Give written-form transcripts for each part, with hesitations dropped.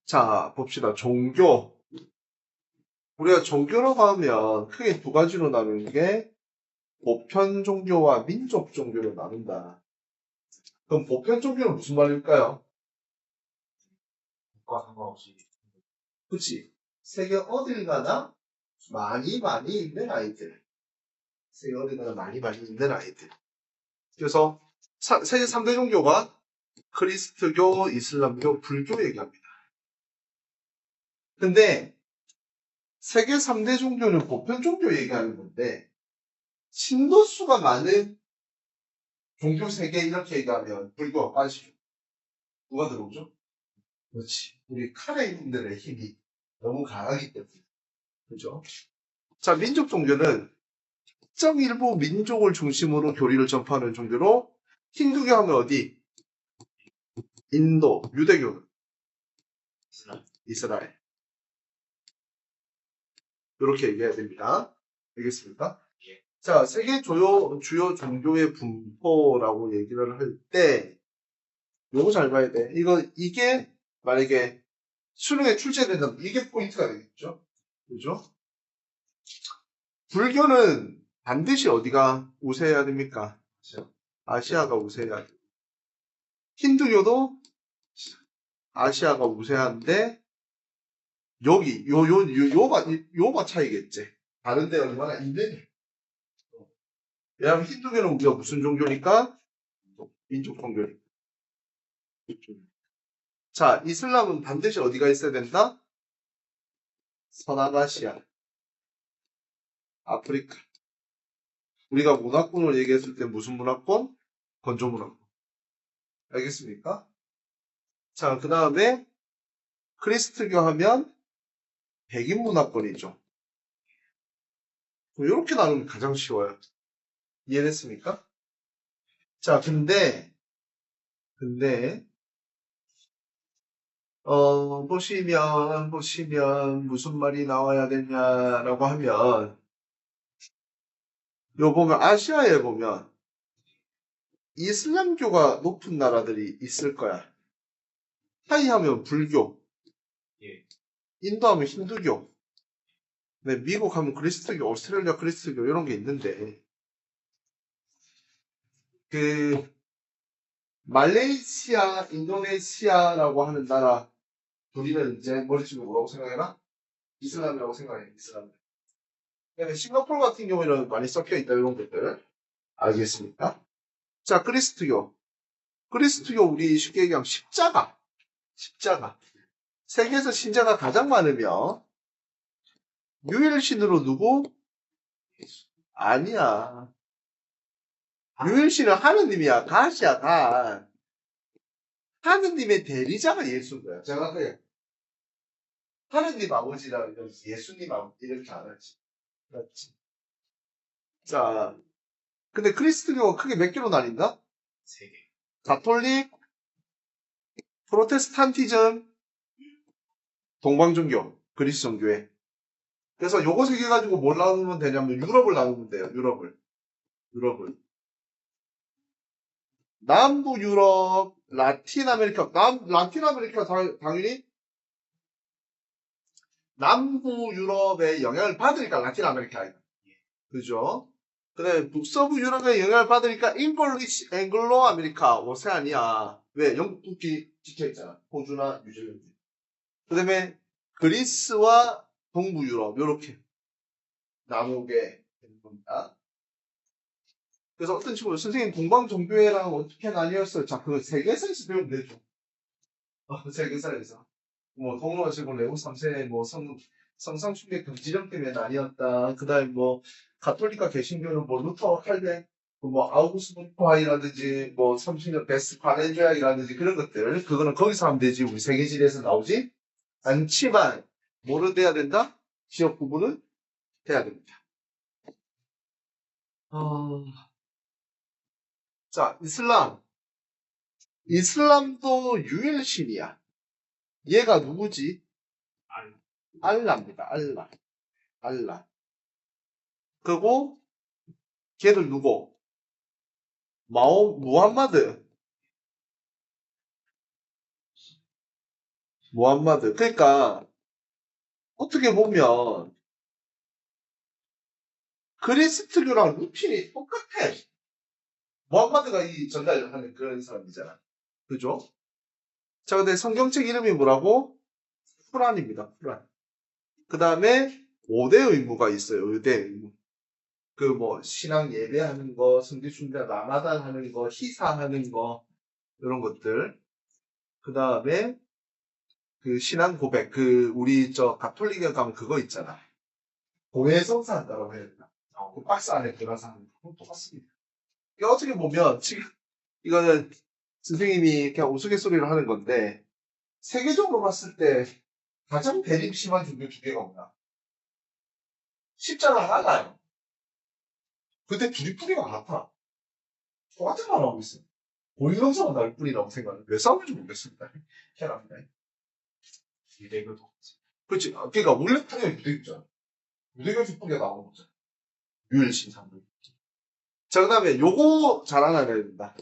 자, 봅시다. 종교. 우리가 종교라고 하면 크게 두 가지로 나누는 게 보편 종교와 민족 종교로 나눈다. 그럼 보편 종교는 무슨 말일까요? 국가 상관없이. 그치? 세계 어딜 가나 많이 있는 아이들. 세계 어딜 가나 많이 있는 아이들. 그래서 세계 3대 종교가 크리스트교, 이슬람교, 불교 얘기합니다. 근데 세계 3대 종교는 보편 종교 얘기하는 건데 신도수가 많은 종교 세계 이렇게 얘기하면 불교가 빠지죠. 누가 들어오죠? 그렇지. 우리 카레인들의 힘이 너무 강하기 때문에. 그죠? 자, 민족 종교는 특정 일부 민족을 중심으로 교리를 전파하는 종교로 힌두교 하면 어디? 인도, 유대교는 이스라엘. 이렇게 얘기해야 됩니다. 알겠습니까? 예. 자, 세계 주요 종교의 분포라고 얘기를 할 때, 요거 잘 봐야 돼. 이게 만약에 수능에 출제된다면 이게 포인트가 되겠죠? 그죠? 불교는 반드시 어디가 우세해야 됩니까? 아시아가 우세해야 돼요. 힌두교도 아시아가 우세한데, 여기, 요가 차이겠지. 다른데 얼마나 있느냐. 왜냐하면 힌두교는 우리가 무슨 종교니까? 민족 종교니까. 자, 이슬람은 반드시 어디가 있어야 된다? 서남아시아, 아프리카. 우리가 문화권을 얘기했을 때 무슨 문화권? 건조 문화권. 알겠습니까? 자, 그 다음에 크리스트교 하면 백인 문화권이죠. 이렇게 나누면 가장 쉬워요. 이해됐습니까? 자, 근데 보시면 무슨 말이 나와야 되냐라고 하면 요 보면 아시아에 보면 이슬람교가 높은 나라들이 있을 거야. 타이 하면 불교, 예. 인도 하면 힌두교, 네, 미국 하면 그리스도교, 오스트레일리아 그리스도교 이런 게 있는데 그 말레이시아, 인도네시아라고 하는 나라 우리는 이제 머릿속에 뭐라고 생각해라? 이슬람이라고 생각해. 이슬람. 근데 싱가포르 같은 경우에는 많이 섞여 있다 이런 것들 알겠습니까? 자, 그리스도교. 그리스도교 우리 쉽게 얘기하면 십자가. 세계에서 신자가 가장 많으며 유일신으로 누구? 아니야. 유일신은 하느님이야. 가시야, 가. 하느님의 대리자가 예수인 거야. 제가 그래. 하느님 아버지라 예수님 아버지 이렇게 안 하지. 그렇지. 자, 근데 그리스도교가 크게 몇 개로 나뉜다? 3개. 가톨릭, 프로테스탄티즘, 동방종교, 그리스 종교회. 그래서 요거 세 개 가지고 뭘 나누면 되냐면 유럽을 나누면 돼요. 유럽을. 남부 유럽, 라틴 아메리카, 라틴 아메리카 당연히 남부 유럽의 영향을 받으니까 라틴 아메리카에. 그죠? 근데 북서부 유럽의 영향을 받으니까 잉글리시, 앵글로 아메리카, 오세아니아. 왜? 영국 국기 찍혀있잖아. 호주나 뉴질랜드. 그 다음에 그리스와 동부 유럽, 요렇게 나누게 되는 겁니다. 그래서 어떤 친구는 선생님 동방종교회랑 어떻게 나뉘었어요? 자, 그거 세계사에서 배우면 되죠. 세계사에서. 뭐, 동로아시고 레오 3세, 뭐, 성상충격 금지령 때문에 나뉘었다. 그 다음에 뭐, 가톨릭과 개신교는 뭐, 루터, 칼뱅, 뭐, 아우구스트 파이라든지, 뭐, 30년 베스트 파렌조약이라든지 그런 것들. 그거는 거기서 하면 되지. 우리 세계지리에서 나오지 않지만, 뭐를 돼야 된다? 지역 구분은 돼야 됩니다. 자, 이슬람도 유일신이야. 얘가 누구지? 알라입니다. 알라. 그리고 걔들 누구? 무함마드. 무함마드. 그러니까 어떻게 보면 그리스도교랑 루틴이 똑같아. 무함마드가 이 전달을 하는 그런 사람이잖아. 그죠? 자, 근데 성경책 이름이 뭐라고? 쿠란입니다. 쿠란. 그 다음에 5대 의무가 있어요. 5대 의무. 그 뭐 신앙 예배하는 거, 성지 순례, 라마단 하는 거, 희사하는 거 이런 것들. 그 다음에 그 신앙 고백, 그 우리 저 가톨릭에 가면 그거 있잖아. 고해성사한다고 해야 되나? 그 박스 안에 들어가서 하는 거 똑같습니다. 이게 어떻게 보면 지금 이거는 선생님이 그냥 우스갯소리로 하는 건데 세계적으로 봤을 때 가장 대립 심한 종교 두 개가 뭐야? 십자가 하나요. 근데 둘이 뿌리가 같아. 똑같은 말 하고 있어요. 고유명사가 다를 뿐이라고 생각을 왜 싸우는지 모르겠습니다. 희한합니다. 유대교도. 그렇지. 그러니까 원래 당연히 유대교잖아. 유대교에서 뿌리가 나오는 거잖아. 유일신상들. 자, 그 다음에 요거 잘 알아야 된다.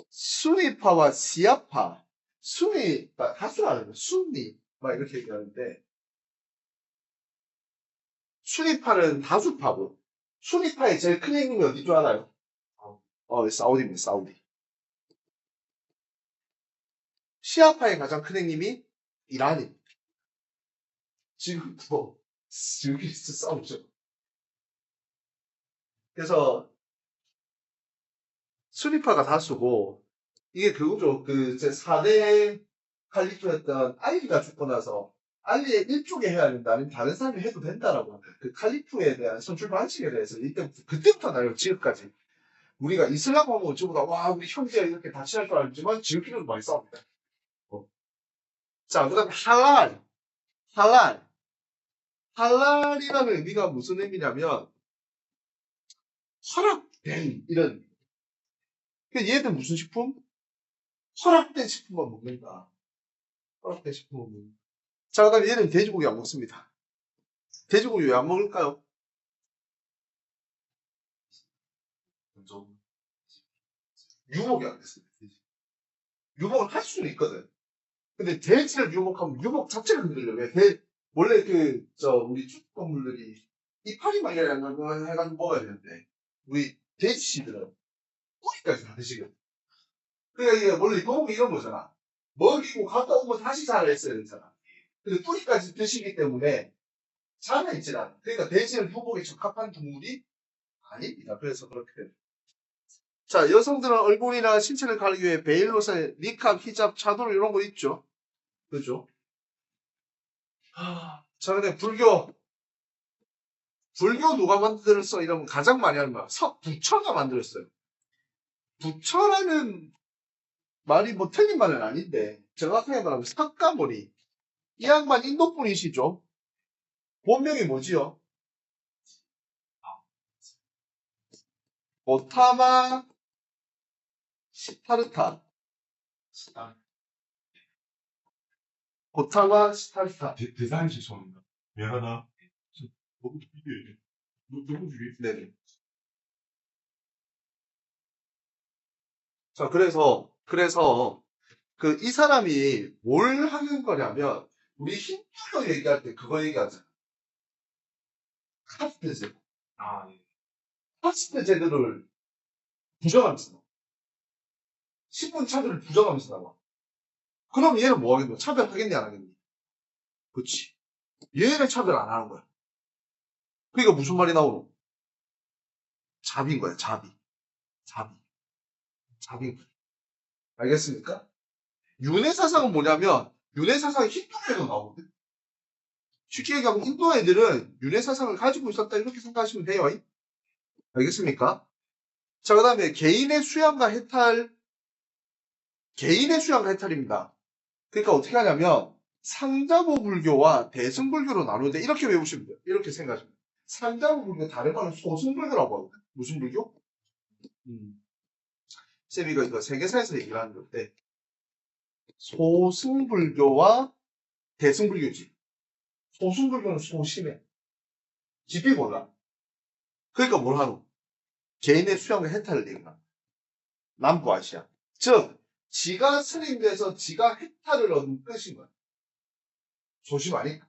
수니파와 시아파. 수니, 다수라는 거야. 순니. 막 이렇게 얘기하는데, 수니파는 다수파고, 수니파의 제일 큰 힘이 어디 줄 알아요? 사우디입니다, 사우디. 시아파의 가장 큰 행님이 이란입니다. 지금도 지금끼리 싸우죠. 그래서 수니파가 다수고 이게 그거죠. 그 제 4대 칼리프였던 알리가 죽고 나서 알리의 일족에 해야 된다 아니면 다른 사람이 해도 된다라고 하는 그 칼리프에 대한 선출 방식에 대해서 그때부터 나요. 지금까지 우리가 이슬람 하면 전부 다와 우리 형제 이렇게 다 친할 줄 알지만 지금끼리도 많이 싸웁니다. 자, 그다음 할랄 할랄이라는 의미가 무슨 의미냐면 허락된 이런. 얘들 무슨 식품? 허락된 식품만 먹는다. 허락된 식품만 먹는다. 자, 그 다음에 얘는 돼지고기 안 먹습니다. 돼지고기 왜 안 먹을까요? 유목이 안 됐습니다. 유목을 할 수는 있거든. 근데 돼지를 유목하면 유목 자체가 흔들려. 왜? 원래 우리 축동물들이 이파리 말려야 해가지고 먹어야 되는데, 우리 돼지씨들은 뿌리까지 다 드시거든. 그러니까 이게 원래 유목이 이런 거잖아. 먹이고 갔다 오면 다시 자라했어야 되잖아. 근데 뿌리까지 드시기 때문에 자라있질 않아. 그러니까 돼지는 유목에 적합한 동물이 아닙니다. 그래서 그렇게 됩니다. 자, 여성들은 얼굴이나 신체를 가리기 위해 베일로세, 니캅, 히잡, 차돌 이런 거 있죠. 그죠? 자, 근데 불교 누가 만들었어? 이러면 가장 많이 하는 말, 부처가 만들었어요. 부처라는 말이 뭐 틀린 말은 아닌데, 정확하게 말하면 석가모니. 이 양반 인도 분이시죠? 본명이 뭐지요? 고타마 시타르타. 고타마 시타르타. 대단히 죄송합니다. 미안하다. 너무 비교해. 너무 비교해. 네. 자, 그래서 이 사람이 뭘 하는 거냐면 우리 힌두교 얘기할 때 그거 얘기하잖아. 카스트 제도. 예. 카스트 제도를 부정하면서 나와. 신분 차별을 부정하면서 나와. 그럼 얘는 뭐 하겠노? 차별하겠니 안 하겠니? 그렇지. 얘는 차별 안 하는 거야. 그러니까 무슨 말이 나오노? 잡인 거야. 잡인 거야. 알겠습니까? 윤회 사상은 뭐냐면 윤회 사상이 힌두교에도 나오거든. 쉽게 얘기하면 인도 애들은 윤회 사상을 가지고 있었다 이렇게 생각하시면 돼요. 알겠습니까? 자, 그 다음에 개인의 수양과 해탈입니다. 그러니까 어떻게 하냐면 상자부 불교와 대승불교로 나누는데 이렇게 외우시면 돼요. 이렇게 생각하시면 돼요. 상자부 불교 다른 말은 소승불교라고 하거든. 무슨 불교? 쌤이 이거 세계사에서 얘기를 하는 건데 소승불교와 대승불교지. 소승불교는 소심해. 깊이 몰라. 그러니까 뭘 하노? 개인의 수양과 해탈을 얘기한다. 남부아시아. 즉 지가 스님돼서 지가 혜타를 얻는 뜻인 거야. 조심 아니까.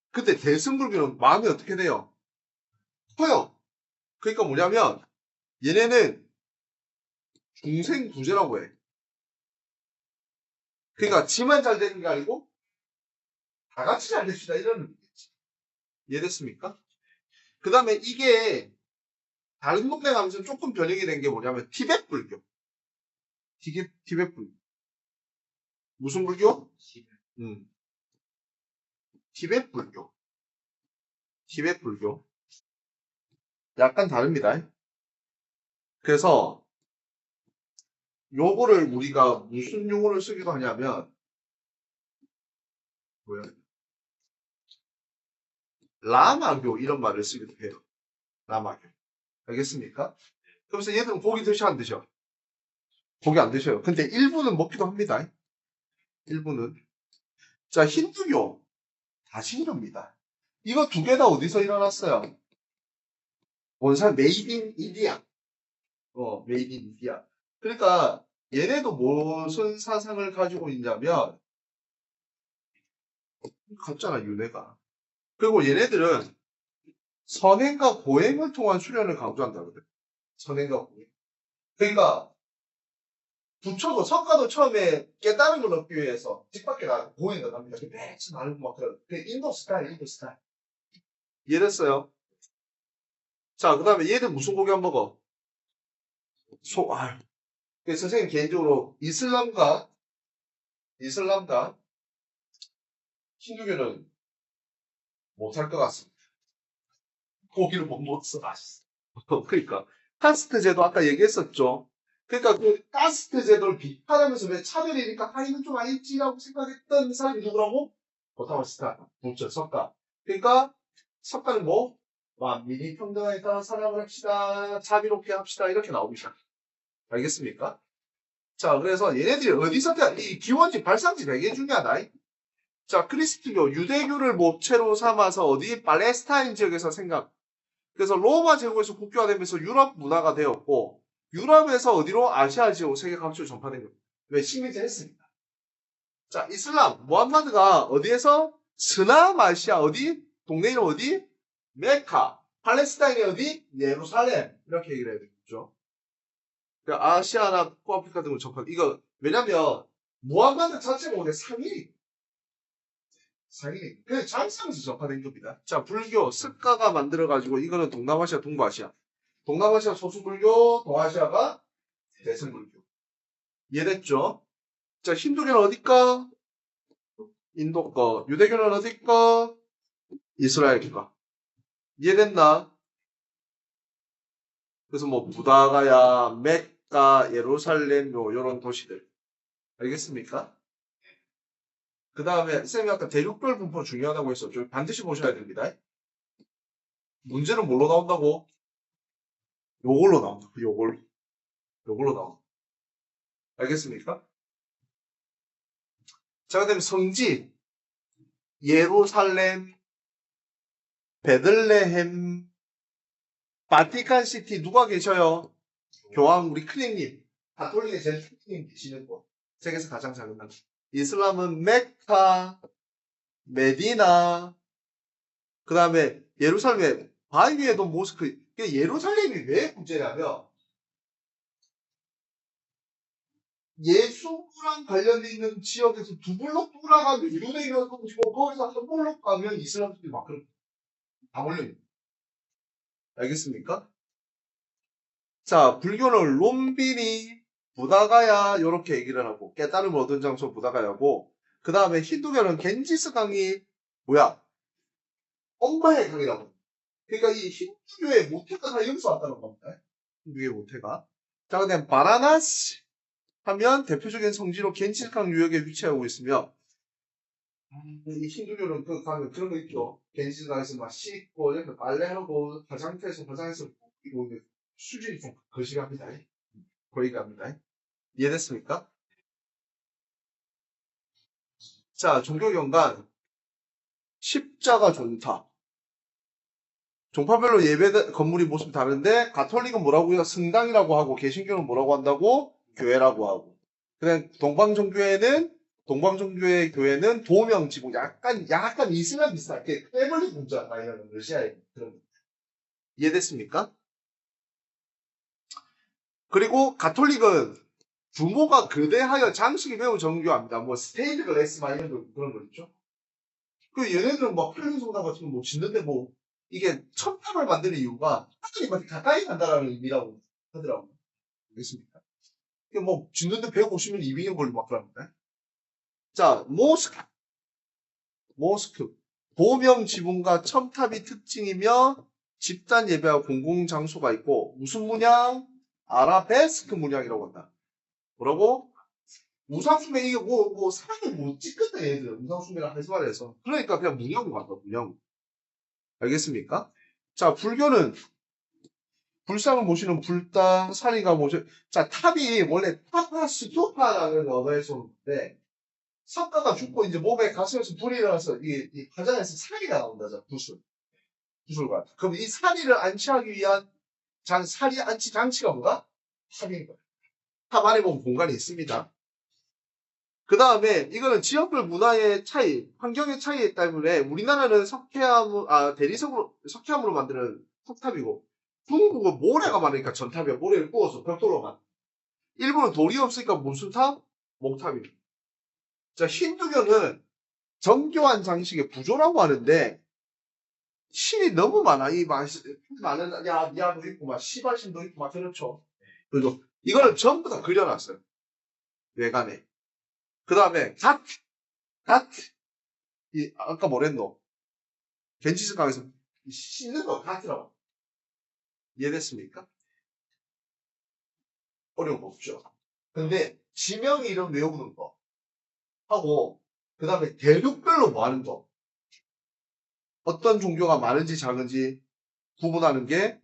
근데 대승불교는 마음이 어떻게 돼요? 커요. 그러니까 뭐냐면 얘네는 중생부재라고 해. 그러니까 지만 잘 되는 게 아니고 다 같이 잘 됩시다 이런 의미겠지. 이해됐습니까? 그 다음에 이게 다른 동네 가면서 조금 변형이 된 게 뭐냐면 티벳 불교. 티벳 불교. 무슨 불교? 티벳 불교. 티벳 불교. 약간 다릅니다. 그래서 요거를 우리가 무슨 용어를 쓰기도 하냐면 뭐야? 라마교 이런 말을 쓰기도 해요. 라마교. 알겠습니까? 그러면서 얘들은 고기 드셔 안 드셔? 고기 안 드셔요. 근데 일부는 먹기도 합니다. 일부는. 자, 힌두교. 다 신교입니다. 이거 두 개 다 어디서 일어났어요? 원산 메이드 인 인디아. 메이드 인 인디아. 그러니까 얘네도 무슨 사상을 가지고 있냐면 같잖아, 윤회가. 그리고 얘네들은 선행과 고행을 통한 수련을 강조한다거든. 선행과 고행. 그러니까 부처도 석가도 처음에 깨달은 걸 얻기 위해서 집 밖에 나가고 고행을 합니다. 매치 나르고 막 그런. 그 인도 스타일, 인도 스타일. 이해됐어요? 자, 그 다음에 얘들 무슨 고기 안 먹어? 아유. 그래서 선생님 개인적으로 이슬람과 힌두교는 못할 것 같습니다. 고기를 못 먹어서 맛있어. 그러니까 카스트 제도 아까 얘기했었죠. 그러니까 그 카스트 제도를 비판하면서 왜 차별이니까 이건 좀 아니지라고 생각했던 사람이 누구라고? 고타마시타, 부처, 석가. 그러니까 석가는 뭐? 만민이 평등하게 따라 사랑을 합시다. 자비롭게 합시다. 이렇게 나옵니다. 알겠습니까? 자, 그래서 얘네들이 어디서 이 기원지 발상지 되게 중요하다. 자, 그리스도교, 유대교를 모체로 삼아서 어디 팔레스타인 지역에서 그래서 로마 제국에서 국교화되면서 유럽 문화가 되었고, 유럽에서 어디로? 아시아 지역 세계 각지로 전파된 겁니다. 왜? 식민지 했습니다. 자, 이슬람, 무함마드가 어디에서? 스남아시아 어디? 동네 이름 어디? 메카. 팔레스타인이 어디? 예루살렘. 이렇게 얘기를 해야 되겠죠. 그러니까 아시아나 북아프리카 등을 접한, 이거, 왜냐면, 무함마드 자체가 원래 상인이 그래서 장상에서 접하된 겁니다. 자, 불교, 습가가 만들어가지고, 이거는 동남아시아, 동부아시아. 동남아시아 소수불교, 동아시아가 대승불교. 이해됐죠? 자, 힌두교는 어디까? 인도 거. 유대교는 어디까? 이스라엘 거. 이해됐나? 그래서 뭐, 부다가야, 멕가, 예루살렘, 요런 도시들. 알겠습니까? 그 다음에, 쌤이 아까 대륙별 분포 중요하다고 했었죠. 반드시 보셔야 됩니다. 문제는 뭘로 나온다고? 요걸로 나온다. 요걸로 나온다. 알겠습니까? 자, 그 다음에 성지. 예루살렘, 베들레헴, 바티칸시티 누가 계셔요? 교황 우리 큰형님. 가톨릭의 제일 큰형님 계시는 곳. 세계에서 가장 작은 나라. 이슬람은 메카, 메디나, 그 다음에 예루살렘에 바위 위에도 모스크. 예루살렘이 왜 문제냐면 예수랑 관련돼 있는 지역에서 두 블록 돌아가면 유대교가 끊기고 거기서 한 블록 가면 이슬람들이 막 그런 다 몰려있는. 알겠습니까? 자, 불교는 롬비니, 부다가야 이렇게 얘기를 하고 깨달음을 얻은 장소 부다가야고 그 다음에 힌두교는 겐지스 강이 뭐야? 엄마의 강이라고. 그러니까 이 힌두교의 모태가 다 여기서 왔다는 겁니다. 힌두교의 모태가. 자, 그 다음에 바라나시 하면 대표적인 성지로 겐지스 강 유역에 위치하고 있으며 이 힌두교는 그 강에 그런 거 있죠. 겐지스 강에서 막 씻고 이렇게 빨래하고 화장터에서 이거 수준이 좀 거시기합니다. 거기가 합니다. 이해됐습니까? 자, 종교경관 십자가 존타. 종파별로 예배 건물이 모습이 다른데 가톨릭은 뭐라고 해요? 성당이라고 하고 개신교는 뭐라고 한다고? 교회라고 하고. 그다음 동방정교회 교회는 도명 지붕, 약간 이슬람 비슷하게 패밀리 문자, 이런 러시아의 그런 거. 이해됐습니까? 그리고 가톨릭은 부모가 거대하여 장식이 매우 정교합니다. 뭐 스테인드 글래스 이런 거, 그런 거 있죠. 그 얘네들은 막 편리성당 같은 거 뭐 짓는데 뭐 이게 첨탑을 만드는 이유가 하나님한테 가까이 간다라는 의미라고 하더라고요. 알겠습니까? 이게 뭐 짓는데 150년, 200년 걸리고 막 그럽니다. 자, 모스크. 도명 지붕과 첨탑이 특징이며 집단 예배와 공공장소가 있고 무슨 문양? 아라베스크 문양이라고 한다. 뭐라고? 우상숭배 이게 사람을 못 찍겠다 얘들. 우상숭배를 하지 말아서. 그러니까 그냥 문양으로 간다. 문양. 알겠습니까? 자, 불교는 불상을 모시는 불당, 사리가 모시. 자, 탑이 원래 타파스토파라는 언어에서 오는데 석가가 죽고 이제 몸에 가슴에서 불이 일어나서 이 가장에서 사리가 나온다. 자, 구슬과. 그럼 이 사리를 안치하기 위한 사리 안치 장치가 뭐가? 탑인 거야. 탑 안에 보면 공간이 있습니다. 그 다음에 이거는 지역별 문화의 차이, 환경의 차이에 때문에 우리나라는 석회암으로 만드는 석탑이고 중국은 모래가 많으니까 전탑이야. 모래를 구워서 벽돌로만. 일본은 돌이 없으니까 무슨 탑? 목탑입니다. 자, 힌두교는 정교한 장식의 부조라고 하는데 신이 너무 많아. 많은 야도 있고 막 시바신도 있고 막 그렇죠. 그리고 이거는 전부 다 그려놨어요. 외관에. 그 다음에 아까 뭐랬노? 겐지스 강에서 씻는 거 가트라고. 이해됐습니까? 어려운 거 없죠. 근데 지명 이름 외우는 거 하고 그 다음에 대륙별로 뭐 하는 거 어떤 종교가 많은지 작은지 구분하는 게